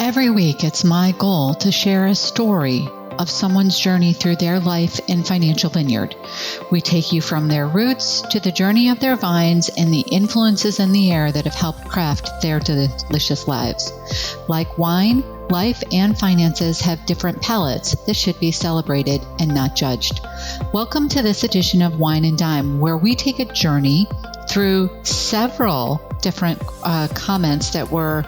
Every week, it's my goal to share a story of someone's journey through their life in Financial Vineyard. We take you from their roots to the journey of their vines and the influences in the air that have helped craft their delicious lives. Like wine, life and finances have different palates that should be celebrated and not judged. Welcome to this edition of Wine and Dime, where we take a journey through several different comments that were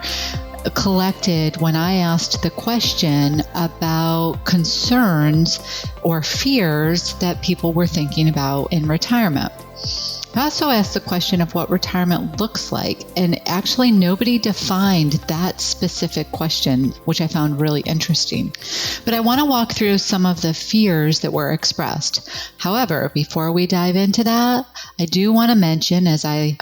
collected when I asked the question about concerns or fears that people were thinking about in retirement. I also asked the question of what retirement looks like, and actually nobody defined that specific question, which I found really interesting. But I want to walk through some of the fears that were expressed. However, before we dive into that, I do want to mention, as I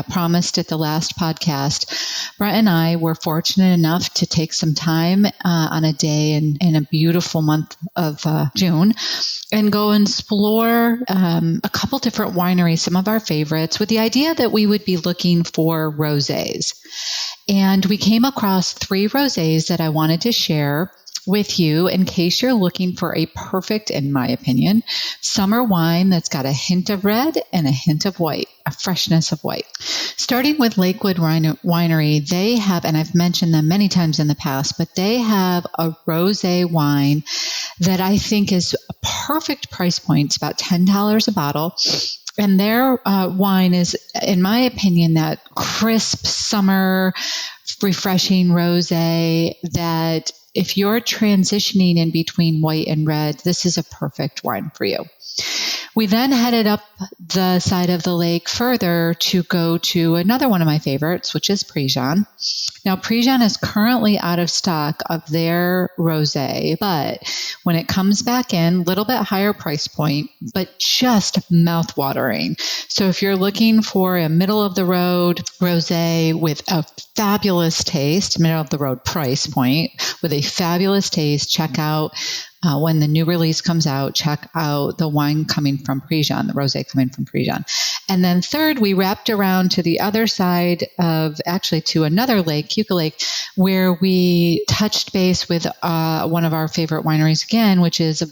promised at the last podcast, Brett and I were fortunate enough to take some time on a day in a beautiful month of June and go explore a couple different wineries, some of our favorites, with the idea that we would be looking for rosés. And we came across 3 rosés that I wanted to share with you in case you're looking for a perfect, in my opinion, summer wine that's got a hint of red and a hint of white, a freshness of white. Starting with Lakewood Winery, they have, and I've mentioned them many times in the past, but they have a rosé wine that I think is a perfect price point. It's about $10 a bottle. And their wine is, in my opinion, that crisp summer, refreshing rosé that if you're transitioning in between white and red, this is a perfect wine for you. We then headed up the side of the lake further to go to another one of my favorites, which is Préjean. Now, Préjean is currently out of stock of their rosé, but when it comes back in, a little bit higher price point, but just mouth-watering. So if you're looking for a middle-of-the-road rosé with a fabulous taste, middle-of-the-road price point, with a fabulous taste, check out when the new release comes out, check out the wine coming from Préjean, the rosé coming from Préjean. And then third, we wrapped around to the other side of, actually to another lake, Keuka Lake, where we touched base with one of our favorite wineries again, which is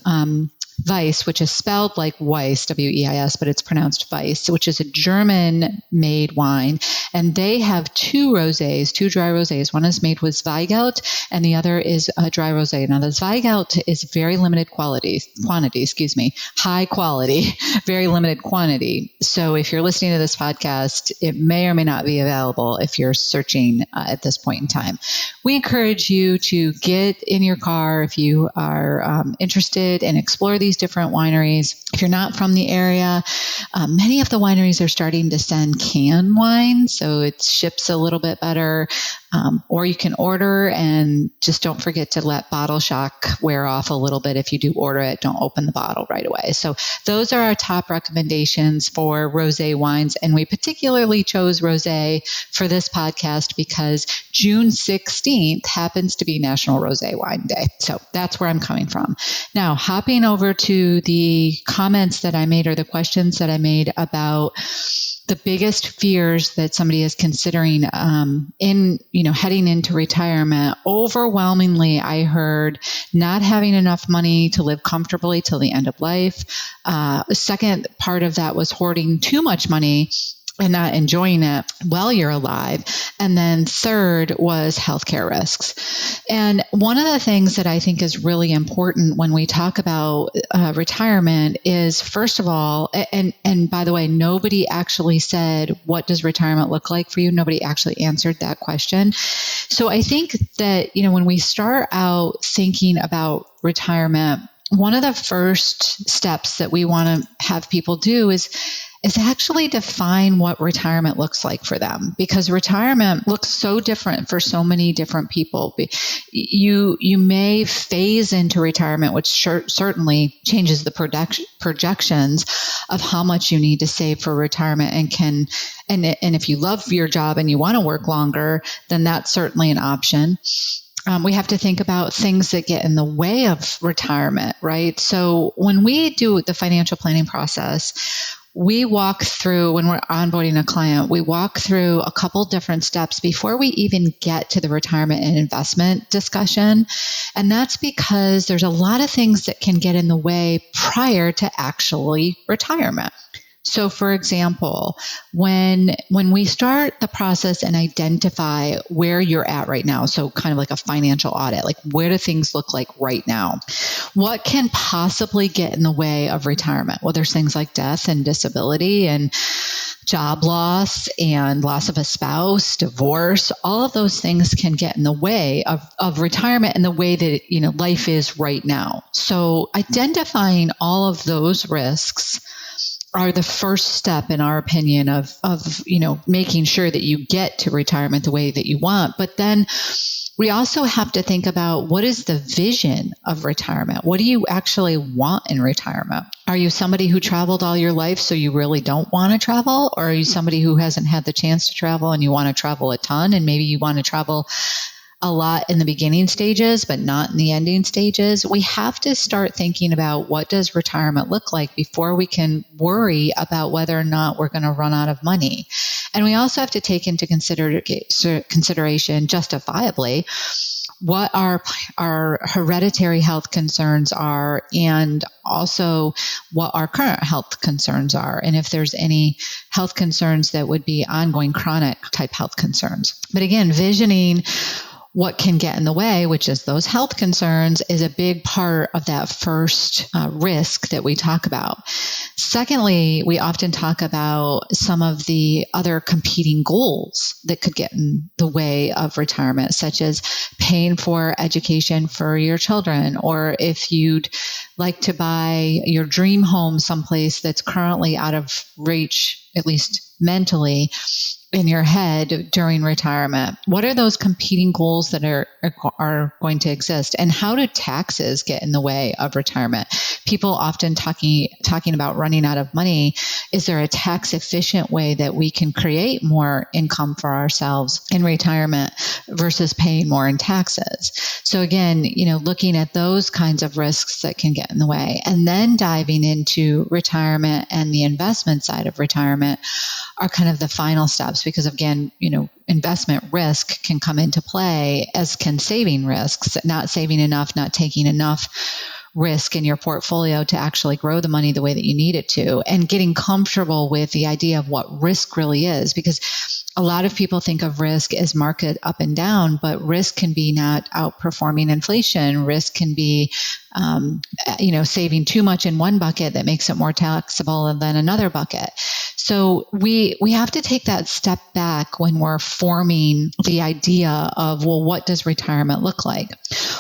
Weiss, which is spelled like Weiss, W-E-I-S, but it's pronounced Weiss, which is a German-made wine. And they have 2 rosés, 2 dry rosés. One is made with Zweigelt, and the other is a dry rosé. Now, the Zweigelt is very limited quantity, high quality, very limited quantity. So if you're listening to this podcast, it may or may not be available if you're searching at this point in time. We encourage you to get in your car if you are interested and explore these different wineries. If you're not from the area, many of the wineries are starting to send canned wine, so it ships a little bit better. Or you can order, and just don't forget to let bottle shock wear off a little bit. If you do order it, don't open the bottle right away. So those are our top recommendations for rosé wines. And we particularly chose rosé for this podcast because June 16th happens to be National Rosé Wine Day. So that's where I'm coming from. Now, hopping over to the comments that I made, or the questions that I made about the biggest fears that somebody is considering heading into retirement. Overwhelmingly, I heard not having enough money to live comfortably till the end of life. The second part of that was hoarding too much money and not enjoying it while you're alive. And then third was healthcare risks. And one of the things that I think is really important when we talk about retirement is, first of all, and by the way, nobody actually said, what does retirement look like for you? Nobody actually answered that question. So I think that, when we start out thinking about retirement, one of the first steps that we want to have people do is actually define what retirement looks like for them, because retirement looks so different for so many different people. You may phase into retirement, which certainly changes the projections of how much you need to save for retirement, and if you love your job and you want to work longer, then that's certainly an option. We have to think about things that get in the way of retirement, right? So when we do the financial planning process, we walk through, when we're onboarding a client, we walk through a couple different steps before we even get to the retirement and investment discussion. And that's because there's a lot of things that can get in the way prior to actually retirement. So for example, when we start the process and identify where you're at right now, so kind of like a financial audit, like where do things look like right now? What can possibly get in the way of retirement? Well, there's things like death and disability and job loss and loss of a spouse, divorce. All of those things can get in the way of retirement and the way that, life is right now. So identifying all of those risks are the first step, in our opinion, of making sure that you get to retirement the way that you want. But then we also have to think about, what is the vision of retirement? What do you actually want in retirement? Are you somebody who traveled all your life so you really don't want to travel? Or are you somebody who hasn't had the chance to travel and you want to travel a ton, and maybe you want to travel a lot in the beginning stages, but not in the ending stages? We have to start thinking about, what does retirement look like before we can worry about whether or not we're going to run out of money. And we also have to take into consideration, justifiably, what our hereditary health concerns are, and also what our current health concerns are, and if there's any health concerns that would be ongoing chronic type health concerns. But again, visioning what can get in the way, which is those health concerns, is a big part of that first risk that we talk about. Secondly, we often talk about some of the other competing goals that could get in the way of retirement, such as paying for education for your children, or if you'd like to buy your dream home someplace that's currently out of reach, at least mentally, in your head during retirement. What are those competing goals that are going to exist? And how do taxes get in the way of retirement? People often talking about running out of money. Is there a tax efficient way that we can create more income for ourselves in retirement versus paying more in taxes? So again, looking at those kinds of risks that can get in the way, and then diving into retirement and the investment side of retirement are kind of the final steps, because again, investment risk can come into play, as can saving risks, not saving enough, not taking enough risk in your portfolio to actually grow the money the way that you need it to, and getting comfortable with the idea of what risk really is. Because a lot of people think of risk as market up and down, but risk can be not outperforming inflation. Risk can be, saving too much in one bucket that makes it more taxable than another bucket. So we have to take that step back when we're forming the idea of, well, what does retirement look like?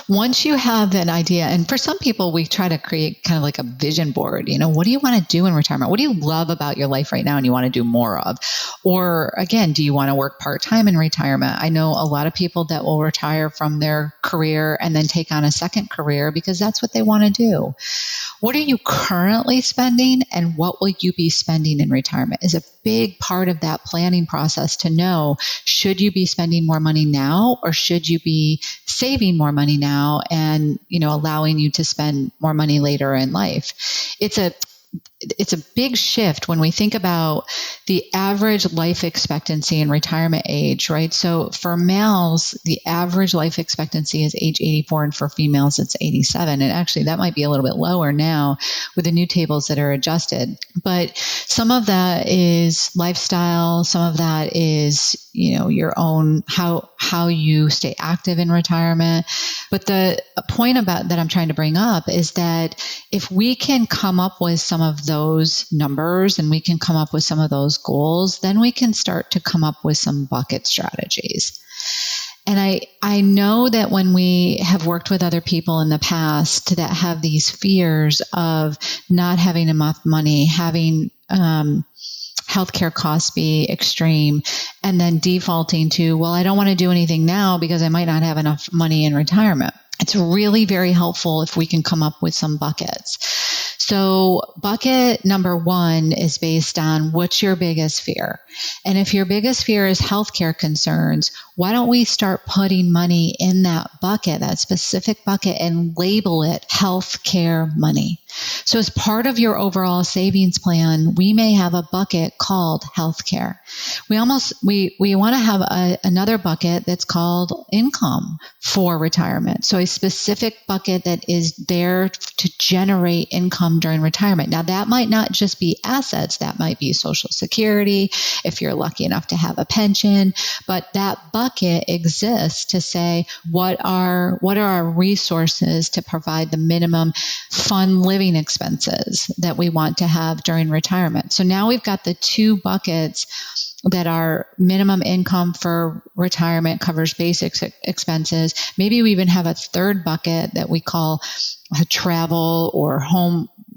Once you have an idea, and for some people, we try to create kind of like a vision board. What do you want to do in retirement? What do you love about your life right now and you want to do more of? Or again, do you want to work part-time in retirement? I know a lot of people that will retire from their career and then take on a second career because that's what they want to do. What are you currently spending, and what will you be spending in retirement is a big part of that planning process, to know, should you be spending more money now, or should you be saving more money now and, allowing you to spend more money later in life? It's a big shift when we think about the average life expectancy and retirement age, right? So for males, the average life expectancy is age 84, and for females, it's 87. And actually, that might be a little bit lower now with the new tables that are adjusted. But some of that is lifestyle. Some of that is, your own, how you stay active in retirement. But the point about that I'm trying to bring up is that if we can come up with some of those numbers and we can come up with some of those goals, then we can start to come up with some bucket strategies. And I know that when we have worked with other people in the past that have these fears of not having enough money, having healthcare costs be extreme, and then defaulting to, well, I don't want to do anything now because I might not have enough money in retirement. It's really very helpful if we can come up with some buckets. So bucket number 1 is based on what's your biggest fear. And if your biggest fear is healthcare concerns, why don't we start putting money in that bucket, that specific bucket, and label it healthcare money? So as part of your overall savings plan, we may have a bucket called healthcare. We want to have another bucket that's called income for retirement. So a specific bucket that is there to generate income during retirement. Now that might not just be assets, that might be Social Security, if you're lucky enough to have a pension, but that bucket exists to say, what are our resources to provide the minimum fund living expenses that we want to have during retirement. So now we've got the 2 buckets that are minimum income for retirement, covers basic expenses. Maybe we even have a 3rd bucket that we call a travel or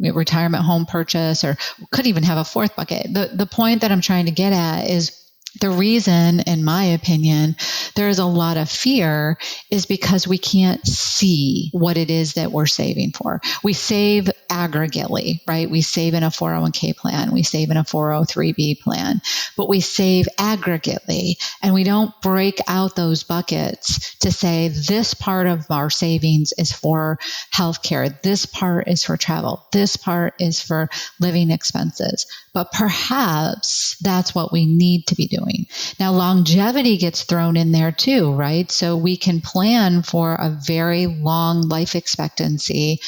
retirement home purchase, or could even have a 4th bucket. The point that I'm trying to get at is the reason, in my opinion, there is a lot of fear is because we can't see what it is that we're saving for. We save aggregately, right? We save in a 401k plan. We save in a 403b plan, but we save aggregately, and we don't break out those buckets to say this part of our savings is for healthcare. This part is for travel. This part is for living expenses. But perhaps that's what we need to be doing. Now, longevity gets thrown in there too, right? So we can plan for a very long life expectancy,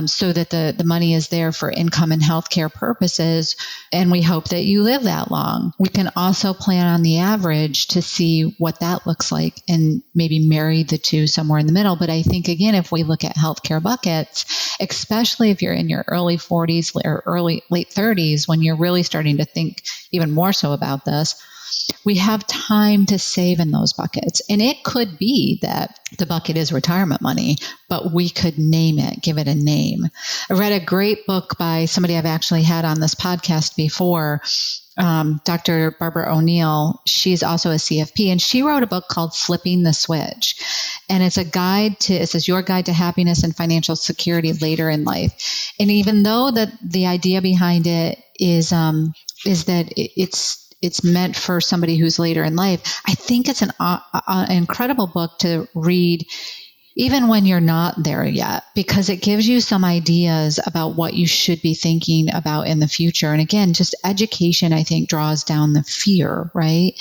so that the money is there for income and healthcare purposes, and we hope that you live that long. We can also plan on the average to see what that looks like and maybe marry the 2 somewhere in the middle. But I think, again, if we look at healthcare buckets, especially if you're in your early 40s or late 30s, when you're really starting to think even more so about this, we have time to save in those buckets. And it could be that the bucket is retirement money, but we could name it, give it a name. I read a great book by somebody I've actually had on this podcast before, Dr. Barbara O'Neill. She's also a CFP, and she wrote a book called Flipping the Switch. And it's it says your guide to happiness and financial security later in life. And even though the idea behind it is that it's meant for somebody who's later in life, I think it's an incredible book to read even when you're not there yet, because it gives you some ideas about what you should be thinking about in the future. And again, just education, I think, draws down the fear, right?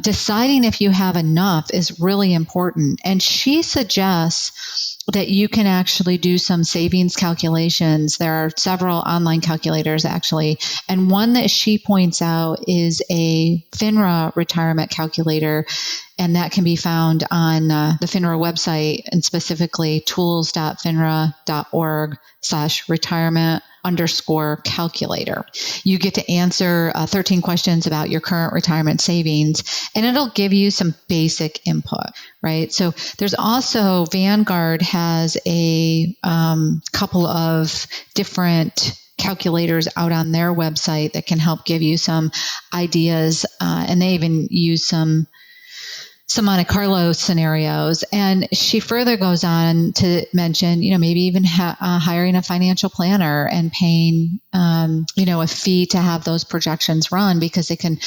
Deciding if you have enough is really important. And she suggests that you can actually do some savings calculations. There are several online calculators, actually. And one that she points out is a FINRA retirement calculator. And that can be found on the FINRA website, and specifically tools.finra.org/retirement_calculator. You get to answer 13 questions about your current retirement savings, and it'll give you some basic input, right? So there's also, Vanguard has a couple of different calculators out on their website that can help give you some ideas, and they even use some Monte Carlo scenarios. And she further goes on to mention, maybe even hiring a financial planner and paying, a fee to have those projections run, because they can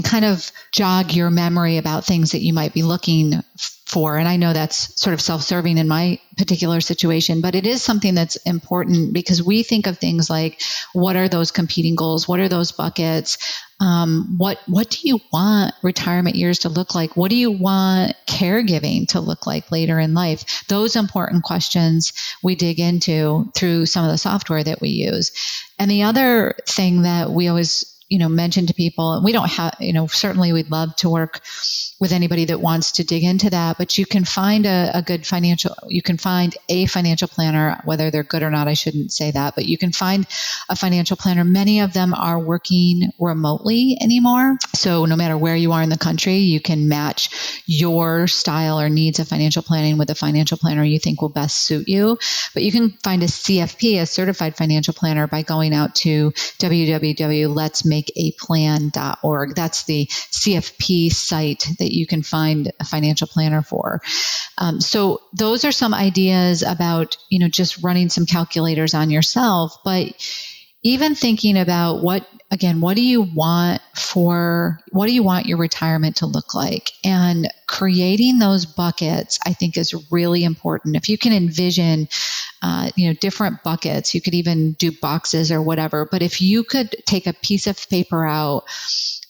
kind of jog your memory about things that you might be looking for. And I know that's sort of self-serving in my particular situation, but it is something that's important, because we think of things like, what are those competing goals? What are those buckets? What do you want retirement years to look like? What do you want caregiving to look like later in life? Those important questions we dig into through some of the software that we use. And the other thing that we always mention to people, and we don't have, certainly we'd love to work with anybody that wants to dig into that, but you can find a financial planner, whether they're good or not, I shouldn't say that, but you can find a financial planner. Many of them are working remotely anymore. So no matter where you are in the country, you can match your style or needs of financial planning with a financial planner you think will best suit you. But you can find a CFP, a certified financial planner, by going out to www.letsmakeithappen.com. makeaplan.org. That's the CFP site that you can find a financial planner for. So those are some ideas about, just running some calculators on yourself, but even thinking about what do you want your retirement to look like? And creating those buckets, I think, is really important. If you can envision, different buckets, you could even do boxes or whatever. But if you could take a piece of paper out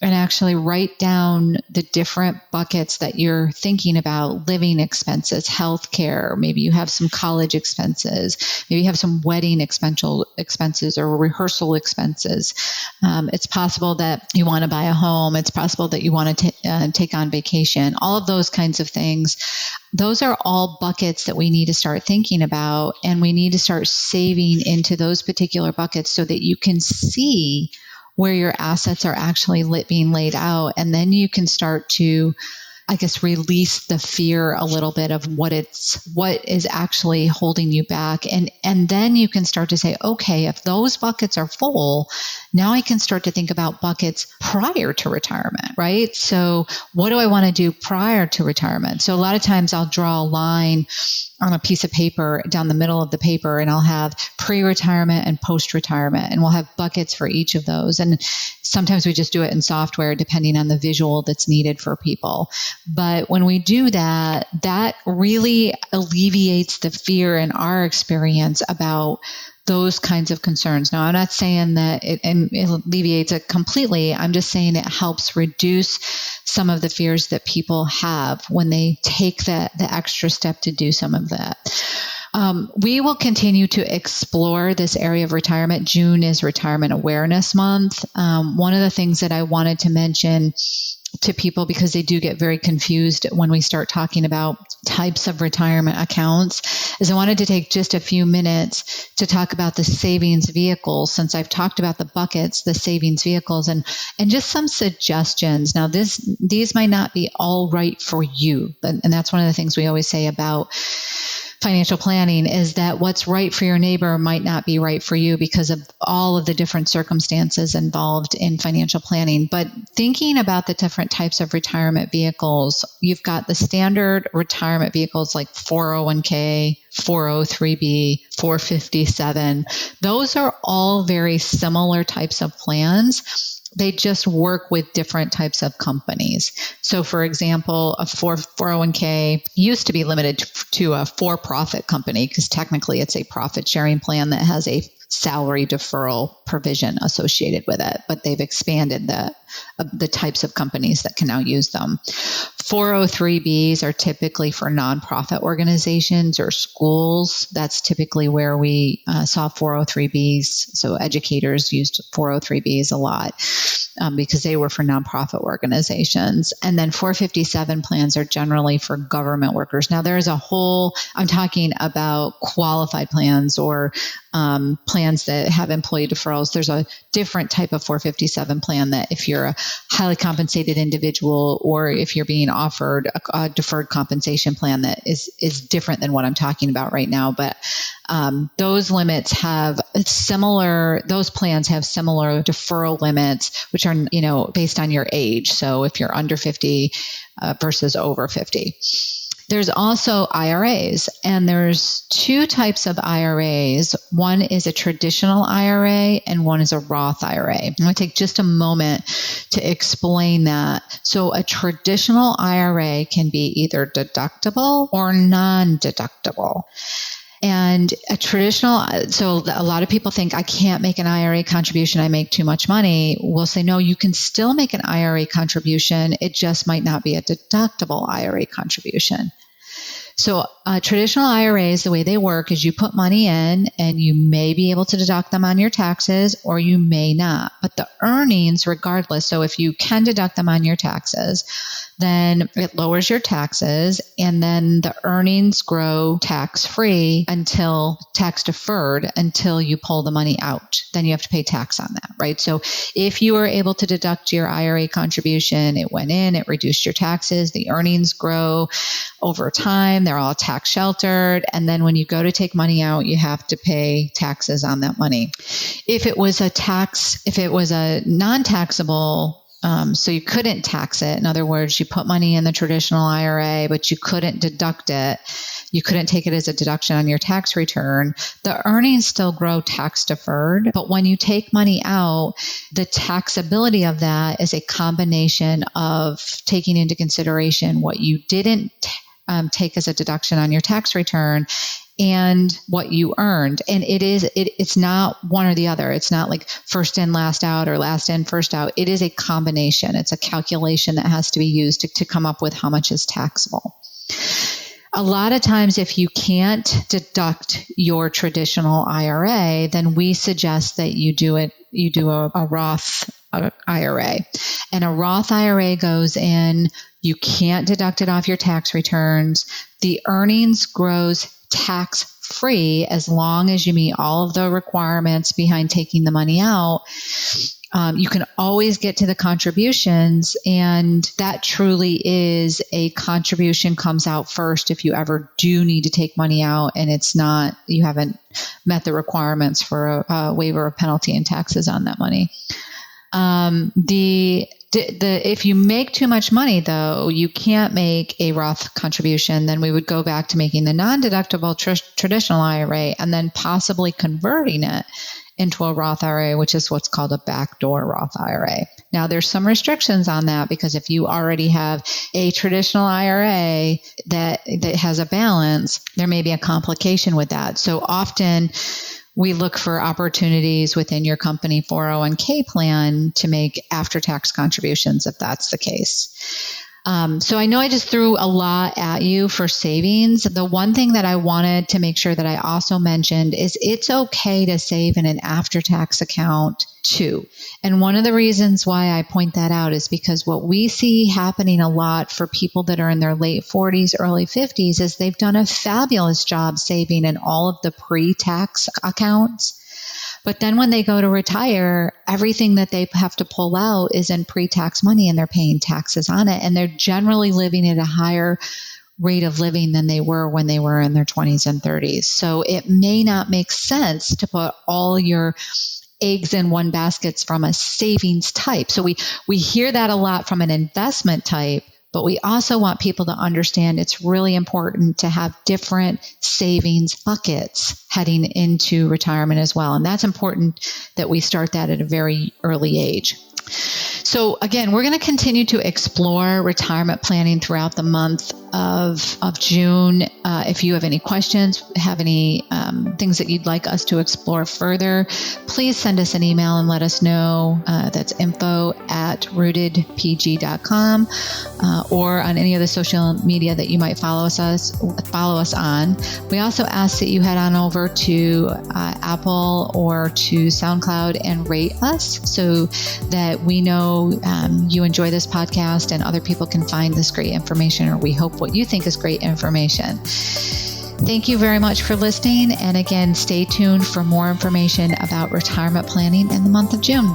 and actually write down the different buckets that you're thinking about: living expenses, healthcare, maybe you have some college expenses, maybe you have some wedding expenses or rehearsal expenses. It's possible that you want to buy a home. It's possible that you want to take on vacation. All of those kinds of things. Those are all buckets that we need to start thinking about, and we need to start saving into those particular buckets so that you can see where your assets are actually being laid out. And then you can start to, release the fear a little bit of what is actually holding you back. And then you can start to say, okay, if those buckets are full, now I can start to think about buckets prior to retirement, right? So what do I want to do prior to retirement? So a lot of times I'll draw a line on a piece of paper down the middle of the paper, and I'll have pre-retirement and post-retirement, and we'll have buckets for each of those. And sometimes we just do it in software depending on the visual that's needed for people. But when we do that, that really alleviates the fear in our experience about those kinds of concerns. Now, I'm not saying that it alleviates it completely. I'm just saying it helps reduce some of the fears that people have when they take the extra step to do some of that. We will continue to explore this area of retirement. June is Retirement Awareness Month. One of the things that I wanted to mention to people, because they do get very confused when we start talking about types of retirement accounts, is I wanted to take just a few minutes to talk about the savings vehicles, since I've talked about the buckets, the savings vehicles, and just some suggestions. Now, these might not be all right for you, and that's one of the things we always say about financial planning, is that what's right for your neighbor might not be right for you because of all of the different circumstances involved in financial planning. But thinking about the different types of retirement vehicles, you've got the standard retirement vehicles like 401k, 403b, 457. Those are all very similar types of plans. They just work with different types of companies. So, for example, a 401k used to be limited to a for-profit company, because technically it's a profit-sharing plan that has a salary deferral provision associated with it, but they've expanded the types of companies that can now use them. 403bs are typically for nonprofit organizations or schools. That's typically where we saw 403bs. So educators used 403bs a lot because they were for nonprofit organizations. And then 457 plans are generally for government workers. Now, there's I'm talking about qualified plans or plans that have employee deferrals. There's a different type of 457 plan that if you're a highly compensated individual, or if you're being offered a deferred compensation plan, that is different than what I'm talking about right now. But those plans have similar deferral limits, which are, based on your age. So if you're under 50 versus over 50. There's also IRAs, and there's two types of IRAs. One is a traditional IRA and one is a Roth IRA. I'm going to take just a moment to explain that. So a traditional IRA can be either deductible or non-deductible. And so a lot of people think, I can't make an IRA contribution, I make too much money. We'll say, no, you can still make an IRA contribution. It just might not be a deductible IRA contribution. So traditional IRAs, the way they work is you put money in and you may be able to deduct them on your taxes or you may not. But the earnings, regardless, so if you can deduct them on your taxes, then it lowers your taxes, and then the earnings grow tax-free until tax-deferred until you pull the money out. Then you have to pay tax on that, right? So if you were able to deduct your IRA contribution, it went in, it reduced your taxes, the earnings grow over time, they're all tax tax sheltered. And then when you go to take money out, you have to pay taxes on that money. If it was a non-taxable, so you couldn't tax it. In other words, you put money in the traditional IRA, but you couldn't deduct it. You couldn't take it as a deduction on your tax return. The earnings still grow tax deferred, but when you take money out, the taxability of that is a combination of taking into consideration what you didn't take as a deduction on your tax return and what you earned. And it's not one or the other. It's not like first in, last out, or last in, first out. It is a combination. It's a calculation that has to be used to come up with how much is taxable. A lot of times, if you can't deduct your traditional IRA, then we suggest that you do a Roth IRA. And a Roth IRA goes in, you can't deduct it off your tax returns. The earnings grows tax-free as long as you meet all of the requirements behind taking the money out. You can always get to the contributions, and that truly is a contribution comes out first if you ever do need to take money out and you haven't met the requirements for a waiver of penalty and taxes on that money. If you make too much money, though, you can't make a Roth contribution. Then we would go back to making the non-deductible traditional IRA and then possibly converting it into a Roth IRA, which is what's called a backdoor Roth IRA. Now, there's some restrictions on that because if you already have a traditional IRA that has a balance, there may be a complication with that. So often we look for opportunities within your company 401k plan to make after-tax contributions if that's the case. So I know I just threw a lot at you for savings. The one thing that I wanted to make sure that I also mentioned is it's okay to save in an after-tax account too. And one of the reasons why I point that out is because what we see happening a lot for people that are in their late 40s, early 50s is they've done a fabulous job saving in all of the pre-tax accounts. But then when they go to retire, everything that they have to pull out is in pre-tax money and they're paying taxes on it. And they're generally living at a higher rate of living than they were when they were in their 20s and 30s. So it may not make sense to put all your eggs in one basket from a savings type. So we hear that a lot from an investment type, but we also want people to understand it's really important to have different savings buckets heading into retirement as well. And that's important that we start that at a very early age. So again, we're going to continue to explore retirement planning throughout the month of June. If you have any questions, have any things that you'd like us to explore further, please send us an email and let us know. That's info@rootedpg.com or on any of the social media that you might follow us on. We also ask that you head on over to Apple or to SoundCloud and rate us so that we know you enjoy this podcast and other people can find this great information, or we hope what you think is great information. Thank you very much for listening. And again, stay tuned for more information about retirement planning in the month of June.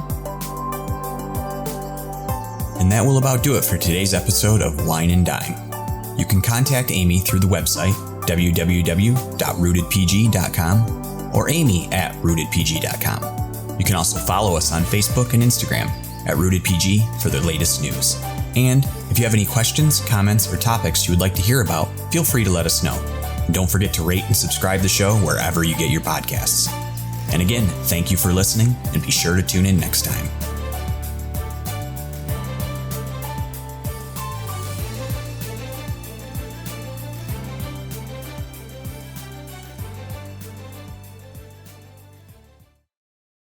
And that will about do it for today's episode of Wine and Dime. You can contact Amy through the website, www.rootedpg.com, or amy@rootedpg.com. You can also follow us on Facebook and Instagram @rootedpg for the latest news. And if you have any questions, comments, or topics you would like to hear about, feel free to let us know. And don't forget to rate and subscribe the show wherever you get your podcasts. And again, thank you for listening, and be sure to tune in next time.